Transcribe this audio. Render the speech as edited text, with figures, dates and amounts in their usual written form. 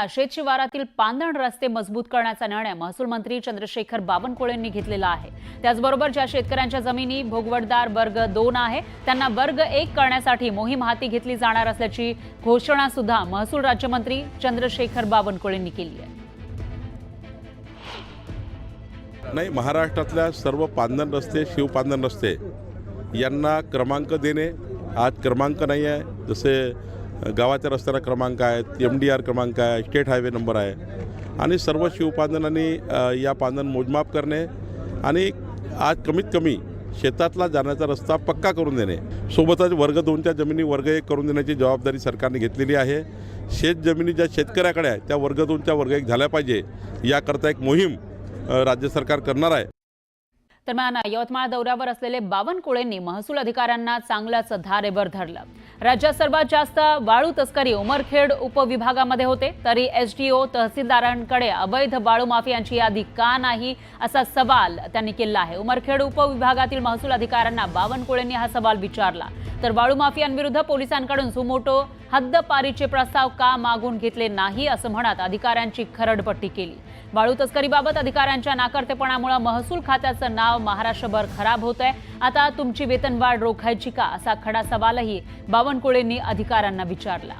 शेतकऱ्यांना शेतशिवारातील पांदण रस्ते मजबूत करण्याचा निर्णय महसूल मंत्री चंद्रशेखर बावनकुळेंनी घेतलेला आहे। त्याचबरोबर ज्या शेतकऱ्यांच्या जमिनी भोगवटदार वर्ग 2 आहे त्यांना वर्ग 1 करण्यासाठी मोहीम हाती घेतली जाणार असल्याची घोषणा सुद्धा महसूल राज्यमंत्री चंद्रशेखर बावनकुळेंनी केली आहे। नाही, महाराष्ट्रातल्या सर्व पांदण रस्ते, शिवपांदण रस्ते यांना क्रमांक देणे, आज क्रमांक नाही आहे, जसे गावाच्या रस्त्याला क्रमांक आहेत, MDR क्रमांक आहे, स्टेट हायवे नंबर आहे आणि सर्व शिवपांदणांनी या पांदण मोजमाप करणे आणि आज कमीत कमी शेतातला जाण्याचा रस्ता पक्का करून देणे, सोबतच वर्ग 2च्या जमिनी वर्ग 1 करून देण्याची जबाबदारी सरकारने घेतलेली आहे। शेत जमिनी ज्या शेतकऱ्याकडे आहे त्या वर्ग 2च्या वर्ग 1 झाल्या पाहिजे, याकरता एक मोहीम राज्य सरकार करणार आहे। दरम्यान यवतमाळ दौऱ्यावर असलेले बावनकुळेंनी महसूल अधिकाऱ्यांना चांगलाच धारेवर धरलं। राज्यात सर्वात जास्त वाळू तस्करी उमरखेड उपविभागामध्ये होते, तरी SDO तहसीलदारांकडे अवैध वाळू माफियांची यादी का नाही असा सवाल त्यांनी केला आहे। उमरखेड उपविभागातील महसूल अधिकाऱ्यांना बावनकुळेंनी हा सवाल विचारला, तर वाळू माफियांविरुद्ध पोलिसांकडून सुमोटो हद्दपारीचे प्रस्ताव का मागून घेतले नाही असं म्हणत अधिकाऱ्यांची खरडपट्टी केली। वाळू तस्करीबाबत अधिकाऱ्यांच्या नाकर्तेपणामुळे महसूल खात्याचं नाव महाराष्ट्रभर खराब होत आहे। आता तुमची वेतनवाढ रोखायची का असा खडा सवालही बावनकुळेंनी अधिकाऱ्यांना विचारला।